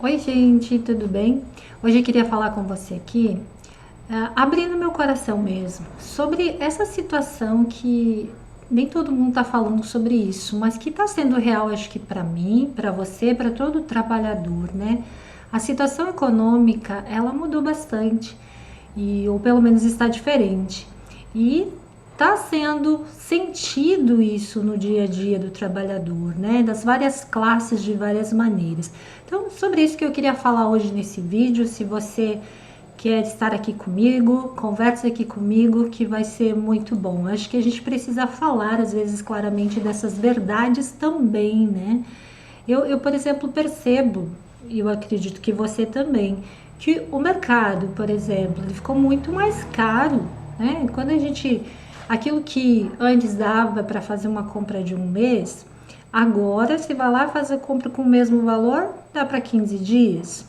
Oi, gente, tudo bem? Hoje eu queria falar com você aqui, abrindo meu coração mesmo, sobre essa situação que nem todo mundo está falando sobre isso, mas que está sendo real, acho que para mim, para você, para todo trabalhador, né? A situação econômica, ela mudou bastante, ou pelo menos está diferente. E está sendo sentido isso no dia a dia do trabalhador, né? Das várias classes de várias maneiras. Então, sobre isso que eu queria falar hoje nesse vídeo. Se você quer estar aqui comigo, conversa aqui comigo, que vai ser muito bom. Acho que a gente precisa falar, às vezes, claramente dessas verdades também, né? Por exemplo, percebo, e eu acredito que você também, que o mercado, por exemplo, ele ficou muito mais caro, né? Quando a gente, aquilo que antes dava para fazer uma compra de um mês, agora você vai lá fazer compra com o mesmo valor, dá para 15 dias,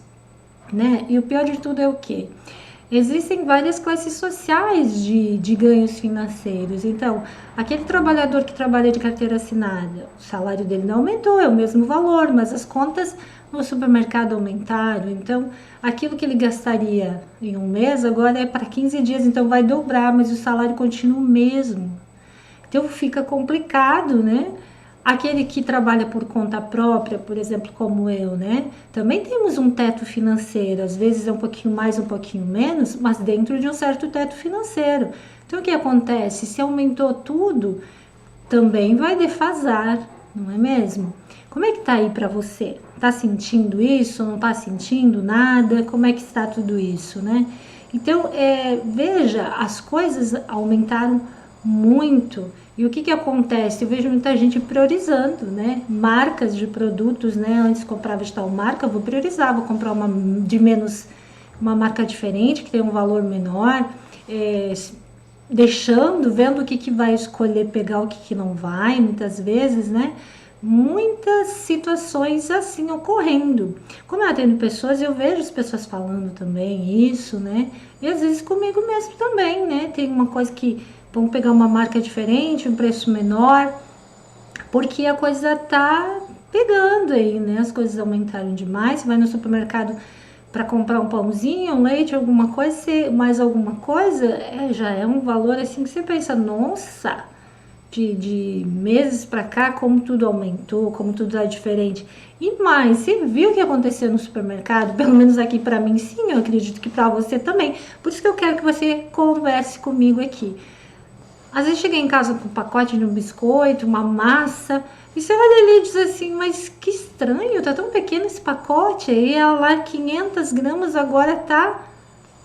né? E o pior de tudo é o quê? Existem várias classes sociais de ganhos financeiros. Então, aquele trabalhador que trabalha de carteira assinada, o salário dele não aumentou, é o mesmo valor, mas as contas no supermercado aumentaram. Então, aquilo que ele gastaria em um mês, agora é para 15 dias, então vai dobrar, mas o salário continua o mesmo. Então fica complicado, né? Aquele que trabalha por conta própria, por exemplo, como eu, né? Também temos um teto financeiro, às vezes é um pouquinho mais, um pouquinho menos, mas dentro de um certo teto financeiro. Então o que acontece? Se aumentou tudo, também vai defasar, não é mesmo? Como é que tá aí para você? Tá sentindo isso? Não tá sentindo nada? Como é que está tudo isso, né? Então, veja, as coisas aumentaram muito. E o que acontece? Eu vejo muita gente priorizando, né? Marcas de produtos, né? Antes comprava de tal marca, vou priorizar, vou comprar uma de menos, uma marca diferente, que tem um valor menor, é, deixando, vendo o que vai escolher pegar, o que não vai, muitas vezes, né? Muitas situações assim ocorrendo. Como eu atendo pessoas, eu vejo as pessoas falando também isso, né? E às vezes comigo mesmo também, né? Tem uma coisa que vamos pegar uma marca diferente, um preço menor, porque a coisa tá pegando aí, né? As coisas aumentaram demais. Você vai no supermercado para comprar um pãozinho, um leite, alguma coisa, mais alguma coisa, já é um valor assim que você pensa, nossa, de meses para cá, como tudo aumentou, como tudo é diferente. E mais, você viu o que aconteceu no supermercado? Pelo menos aqui para mim, sim, eu acredito que para você também. Por isso que eu quero que você converse comigo aqui. Às vezes cheguei em casa com um pacote de um biscoito, uma massa, e você olha ali e diz assim, mas que estranho, tá tão pequeno esse pacote. Aí ela lá 500 gramas, agora tá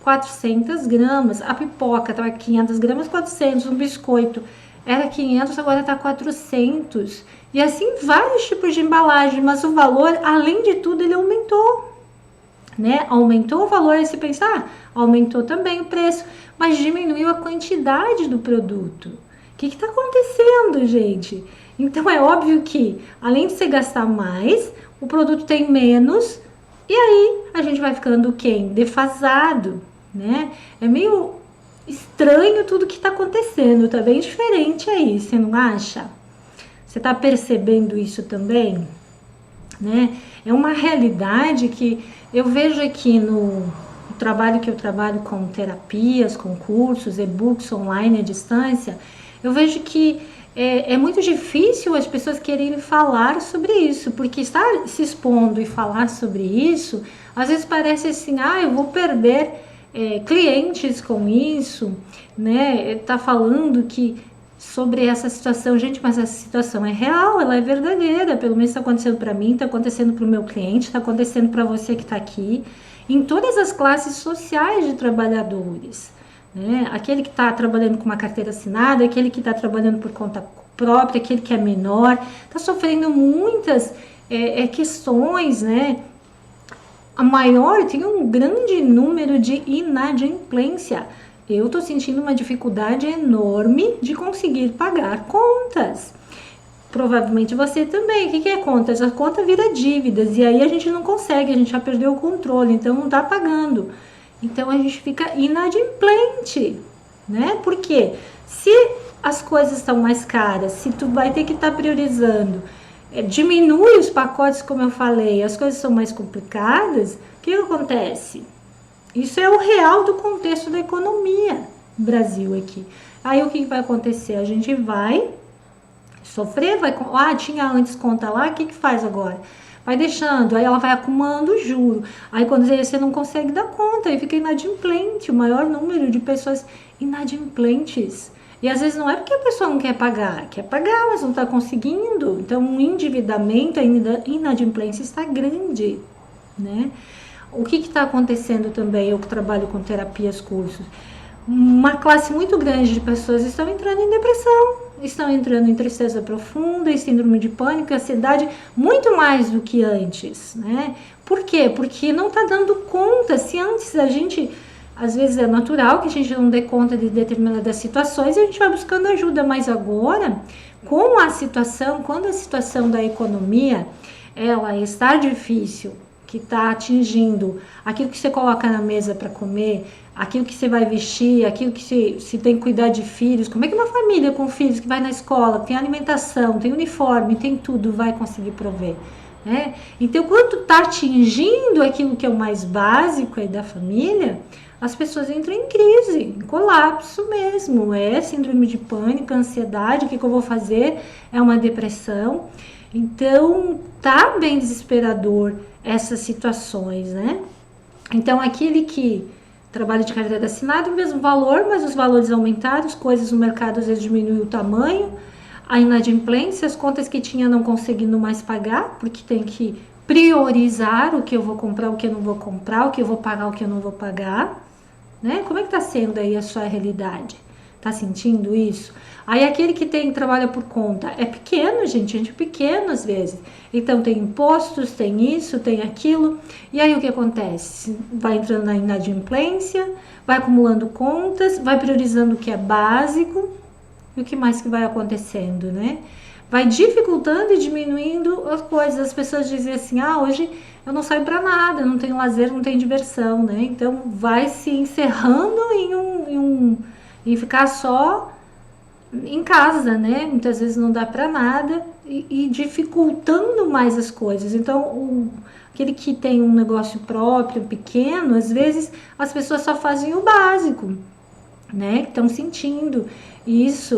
400 gramas. A pipoca tava 500 gramas, 400. Um biscoito era 500, agora tá 400. E assim vários tipos de embalagem, mas o valor, além de tudo, ele aumentou, né? Aumentou o valor, aí você pensa, aumentou também o preço, mas diminuiu a quantidade do produto. O que está acontecendo, gente? Então é óbvio que, além de você gastar mais, o produto tem menos, e aí a gente vai ficando quem? Defasado, né? É meio estranho tudo que está acontecendo, tá bem diferente aí, você não acha? Você está percebendo isso também? Né? É uma realidade que eu vejo aqui no trabalho que eu trabalho com terapias, com cursos, e-books online à distância, eu vejo que é muito difícil as pessoas quererem falar sobre isso, porque estar se expondo e falar sobre isso, às vezes parece assim, eu vou perder clientes com isso, né? Tá falando que sobre essa situação, gente, mas essa situação é real, ela é verdadeira, pelo menos está acontecendo para mim, está acontecendo para o meu cliente, está acontecendo para você que está aqui, em todas as classes sociais de trabalhadores, né? Aquele que está trabalhando com uma carteira assinada, aquele que está trabalhando por conta própria, aquele que é menor, está sofrendo muitas questões, né? A maior tem um grande número de inadimplência. Eu estou sentindo uma dificuldade enorme de conseguir pagar contas. Provavelmente você também. O que é contas? A conta vira dívidas e aí a gente não consegue, a gente já perdeu o controle, então não está pagando. Então a gente fica inadimplente, né? Porque se as coisas estão mais caras, se tu vai ter que estar priorizando diminui os pacotes, como eu falei, as coisas são mais complicadas, o que acontece? Isso é o real do contexto da economia do Brasil aqui. Aí o que vai acontecer? A gente vai sofrer, tinha antes conta lá, o que faz agora? Vai deixando, aí ela vai acumulando juro. Aí quando você não consegue dar conta, aí fica inadimplente, o maior número de pessoas inadimplentes. E às vezes não é porque a pessoa não quer pagar, mas não está conseguindo. Então o endividamento, a inadimplência está grande, né? O que está acontecendo também, eu que trabalho com terapias, cursos, uma classe muito grande de pessoas estão entrando em depressão, estão entrando em tristeza profunda, em síndrome de pânico, ansiedade, muito mais do que antes, né? Por quê? Porque não está dando conta. Se antes a gente, às vezes é natural que a gente não dê conta de determinadas situações e a gente vai buscando ajuda, mas agora, com a situação, quando a situação da economia, ela está difícil, que está atingindo aquilo que você coloca na mesa para comer, aquilo que você vai vestir, aquilo que se tem que cuidar de filhos. Como é que uma família com filhos que vai na escola, tem alimentação, tem uniforme, tem tudo, vai conseguir prover, né? Então, quando está atingindo aquilo que é o mais básico aí da família, as pessoas entram em crise, em colapso mesmo, síndrome de pânico, ansiedade, o que eu vou fazer? É uma depressão. Então, tá bem desesperador essas situações, né? Então, aquele que trabalha de carteira assinada, o mesmo valor, mas os valores aumentaram, as coisas no mercado às vezes diminuem o tamanho, a inadimplência, as contas que tinha não conseguindo mais pagar, porque tem que priorizar o que eu vou comprar, o que eu não vou comprar, o que eu vou pagar, o que eu não vou pagar, né? Como é que tá sendo aí a sua realidade? Tá sentindo isso? Aí aquele que trabalha por conta é pequeno, gente pequeno às vezes. Então tem impostos, tem isso, tem aquilo. E aí o que acontece? Vai entrando na inadimplência, vai acumulando contas, vai priorizando o que é básico. E o que mais que vai acontecendo, né? Vai dificultando e diminuindo as coisas. As pessoas dizem assim, hoje eu não saio para nada, não tenho lazer, não tenho diversão, né? Então vai se encerrando em ficar só em casa, né? Muitas vezes não dá para nada e dificultando mais as coisas. Então, aquele que tem um negócio próprio, pequeno, às vezes as pessoas só fazem o básico, né? Estão sentindo isso.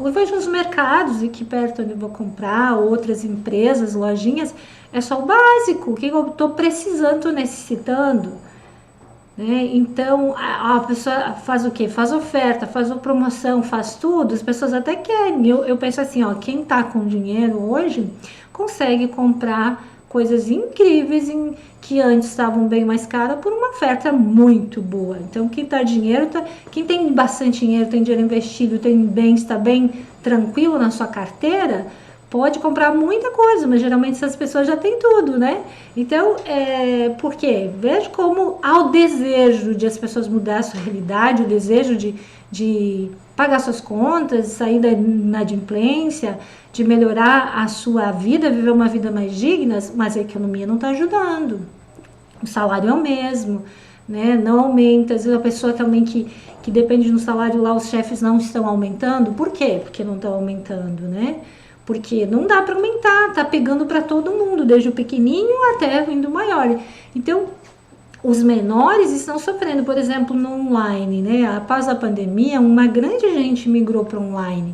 Eu vejo nos mercados aqui perto onde eu vou comprar, outras empresas, lojinhas, é só o básico, o que eu estou precisando, estou necessitando. Né? Então a pessoa faz o quê? Faz oferta, faz promoção, faz tudo, as pessoas até querem. Eu penso assim, quem tá com dinheiro hoje consegue comprar coisas incríveis que antes estavam bem mais caras por uma oferta muito boa. Então quem quem tem bastante dinheiro, tem dinheiro investido, tem bem, está bem tranquilo na sua carteira, pode comprar muita coisa, mas geralmente essas pessoas já têm tudo, né? Então, por quê? Vejo como há o desejo de as pessoas mudar a sua realidade, o desejo de pagar suas contas, sair da inadimplência, de melhorar a sua vida, viver uma vida mais digna, mas a economia não está ajudando. O salário é o mesmo, né? Não aumenta. Às vezes a pessoa também que depende do salário lá, os chefes não estão aumentando. Por quê? Porque não estão aumentando, né? Porque não dá para aumentar, tá pegando para todo mundo, desde o pequenininho até vindo maior. Então, os menores estão sofrendo, por exemplo, no online, né? Após a pandemia, uma grande gente migrou para online.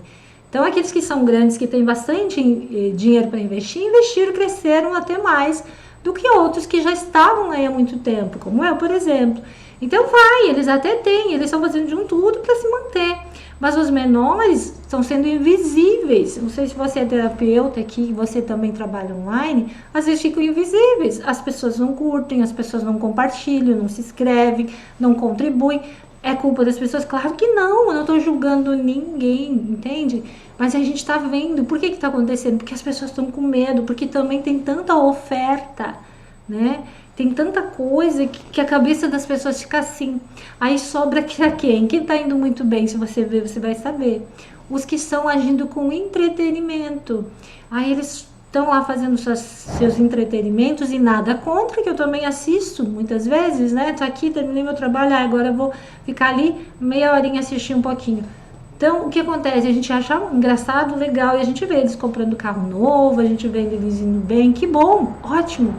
Então, aqueles que são grandes, que têm bastante dinheiro para investir, investiram, cresceram até mais do que outros que já estavam aí há muito tempo, como eu, por exemplo. Então, eles até têm, eles estão fazendo de um tudo para se manter. Mas os menores estão sendo invisíveis. Não sei se você é terapeuta aqui, você também trabalha online, às vezes ficam invisíveis. As pessoas não curtem, as pessoas não compartilham, não se inscrevem, não contribuem. É culpa das pessoas? Claro que não, eu não estou julgando ninguém, entende? Mas a gente está vendo, por que está acontecendo? Porque as pessoas estão com medo, porque também tem tanta oferta, né? Tem tanta coisa que a cabeça das pessoas fica assim. Aí sobra pra quem? Quem tá indo muito bem, se você ver, você vai saber. Os que estão agindo com entretenimento. Aí eles estão lá fazendo seus entretenimentos e nada contra, que eu também assisto muitas vezes, né? Tô aqui, terminei meu trabalho, agora eu vou ficar ali meia horinha assistir um pouquinho. Então, o que acontece? A gente acha engraçado, legal, e a gente vê eles comprando carro novo, a gente vê eles indo bem, que bom, ótimo.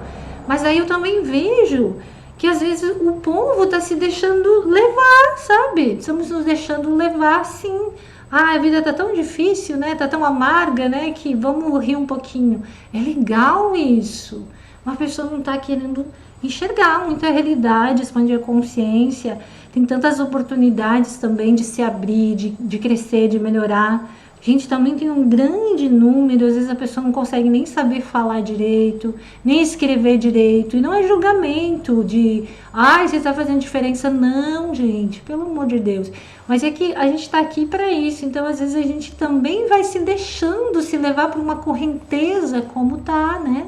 Mas aí eu também vejo que às vezes o povo está se deixando levar, sabe? Estamos nos deixando levar, sim. Ah, a vida tá tão difícil, né? Tá tão amarga, né? Que vamos rir um pouquinho. É legal isso. Uma pessoa não tá querendo enxergar muita realidade, expandir a consciência. Tem tantas oportunidades também de se abrir, de crescer, de melhorar. Gente, também tem um grande número, às vezes a pessoa não consegue nem saber falar direito, nem escrever direito, e não é julgamento de, ai, você está fazendo diferença. Não, gente, pelo amor de Deus. Mas é que a gente está aqui para isso, então às vezes a gente também vai se deixando se levar por uma correnteza como tá, né?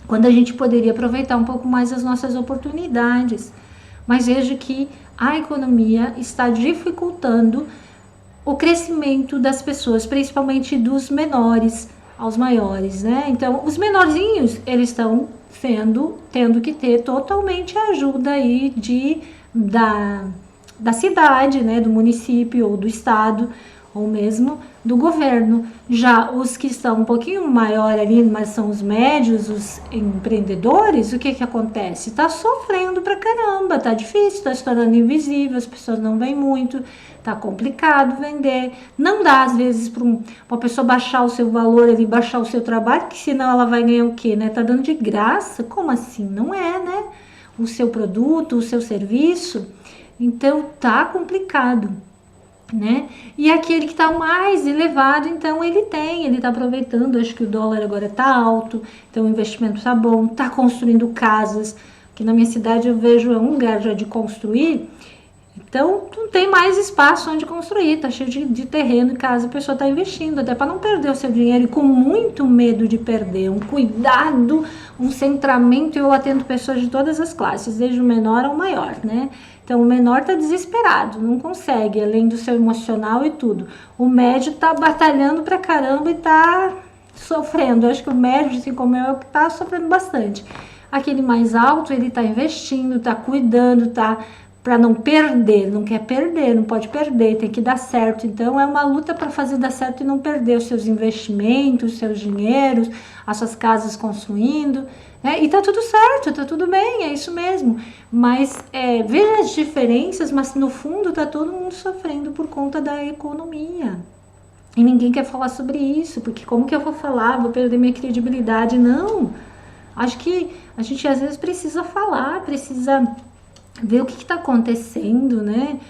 Quando a gente poderia aproveitar um pouco mais as nossas oportunidades. Mas vejo que a economia está dificultando o crescimento das pessoas, principalmente dos menores aos maiores, né? Então, os menorzinhos, eles estão tendo que ter totalmente a ajuda aí da cidade, né? Do município ou do estado, ou mesmo do governo. Já os que estão um pouquinho maior ali, mas são os médios, os empreendedores, o que que acontece? Tá sofrendo pra caramba, tá difícil, tá se tornando invisível, as pessoas não vêm muito, tá complicado vender. Não dá, às vezes, para uma pessoa baixar o seu valor ali, baixar o seu trabalho, que senão ela vai ganhar o quê, né? Tá dando de graça? Como assim? Não é, né? O seu produto, o seu serviço. Então, tá complicado, né? E aquele que está mais elevado, então ele está aproveitando, acho que o dólar agora está alto, então o investimento está bom, está construindo casas, que na minha cidade eu vejo é um lugar já de construir, então não tem mais espaço onde construir, está cheio de terreno e casa, a pessoa está investindo, até para não perder o seu dinheiro, e com muito medo de perder, um cuidado, um centramento. Eu atendo pessoas de todas as classes, desde o menor ao maior, né? Então, o menor está desesperado, não consegue, além do seu emocional e tudo. O médio está batalhando pra caramba e está sofrendo. Eu acho que o médio, assim como eu, é o que está sofrendo bastante. Aquele mais alto, ele está investindo, está cuidando, tá para não perder, não quer perder, não pode perder, tem que dar certo. Então, é uma luta para fazer dar certo e não perder os seus investimentos, os seus dinheiros, as suas casas construindo. E tá tudo certo, tá tudo bem, é isso mesmo. Mas veja as diferenças, mas no fundo tá todo mundo sofrendo por conta da economia. E ninguém quer falar sobre isso, porque como que eu vou falar? Vou perder minha credibilidade? Não. Acho que a gente às vezes precisa falar, precisa ver o que está acontecendo, né?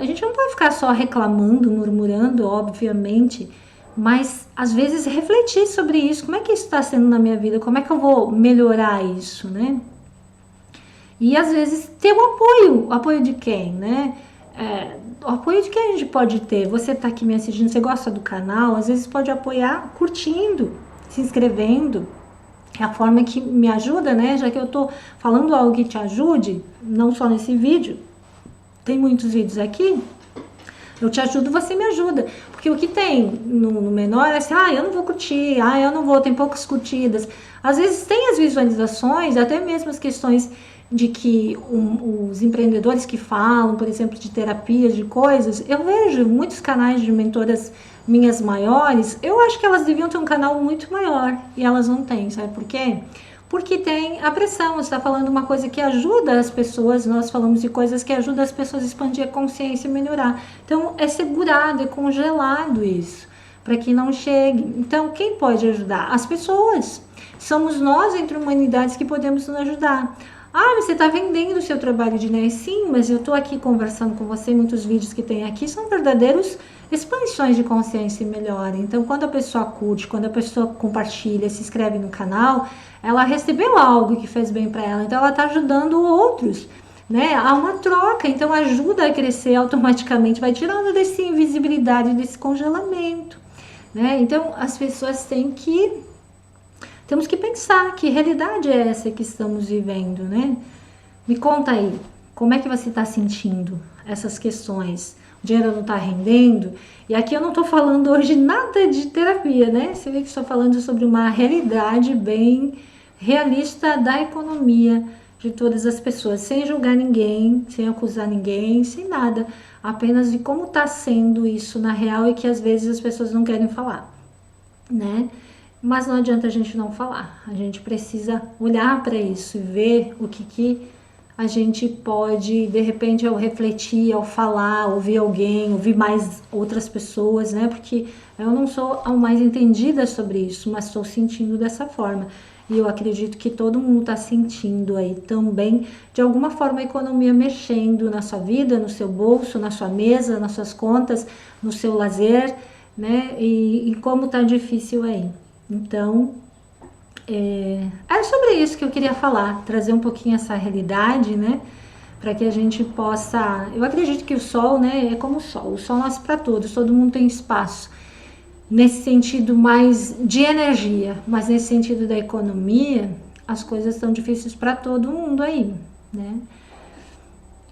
A gente não pode ficar só reclamando, murmurando, obviamente, mas às vezes refletir sobre isso, como é que isso está sendo na minha vida, como é que eu vou melhorar isso, né? E às vezes ter o apoio de quem, né? O apoio de quem a gente pode ter. Você está aqui me assistindo, você gosta do canal, às vezes pode apoiar curtindo, se inscrevendo. É a forma que me ajuda, né? Já que eu tô falando algo que te ajude, não só nesse vídeo, tem muitos vídeos aqui, eu te ajudo, você me ajuda. Porque o que tem no menor é assim, eu não vou curtir, eu não vou, tem poucas curtidas. Às vezes tem as visualizações, até mesmo as questões de que os empreendedores que falam, por exemplo, de terapias, de coisas, eu vejo muitos canais de mentoras minhas maiores, eu acho que elas deviam ter um canal muito maior, e elas não têm, sabe por quê? Porque tem a pressão, você está falando uma coisa que ajuda as pessoas, nós falamos de coisas que ajudam as pessoas a expandir a consciência e melhorar. Então, é segurado, é congelado isso, para que não chegue. Então, quem pode ajudar? As pessoas. Somos nós, entre humanidades, que podemos nos ajudar. Mas você está vendendo o seu trabalho de NES? Sim, mas eu estou aqui conversando com você, muitos vídeos que tem aqui são verdadeiros expansões de consciência e melhora. Então, quando a pessoa curte, quando a pessoa compartilha, se inscreve no canal, ela recebeu algo que fez bem para ela, então ela está ajudando outros, né? Há uma troca, então ajuda a crescer automaticamente, vai tirando dessa invisibilidade, desse congelamento, né? Então, as pessoas temos que pensar que realidade é essa que estamos vivendo, né? Me conta aí, como é que você está sentindo essas questões? O dinheiro não está rendendo? E aqui eu não estou falando hoje nada de terapia, né? Você vê que estou falando sobre uma realidade bem realista da economia de todas as pessoas, sem julgar ninguém, sem acusar ninguém, sem nada, apenas de como está sendo isso na real e que às vezes as pessoas não querem falar, né? Mas não adianta a gente não falar, a gente precisa olhar para isso e ver o que a gente pode, de repente, ao refletir, ao falar, ouvir alguém, ouvir mais outras pessoas, né? Porque eu não sou a mais entendida sobre isso, mas estou sentindo dessa forma. E eu acredito que todo mundo está sentindo aí também, de alguma forma, a economia mexendo na sua vida, no seu bolso, na sua mesa, nas suas contas, no seu lazer, né? E como tá difícil aí. Então, é sobre isso que eu queria falar, trazer um pouquinho essa realidade, né? Para que a gente possa. Eu acredito que o sol, né? É como o sol nasce para todos, todo mundo tem espaço. Nesse sentido mais de energia, mas nesse sentido da economia, as coisas estão difíceis para todo mundo aí, né?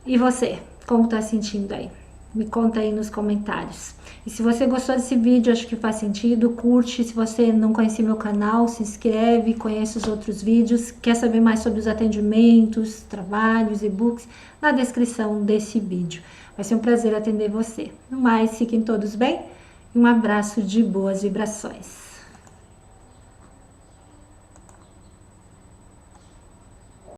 E você, como tá sentindo aí? Me conta aí nos comentários. E se você gostou desse vídeo, acho que faz sentido, curte. Se você não conhecia meu canal, se inscreve, conhece os outros vídeos. Quer saber mais sobre os atendimentos, trabalhos, e-books? Na descrição desse vídeo. Vai ser um prazer atender você. No mais, fiquem todos bem. Um abraço de boas vibrações.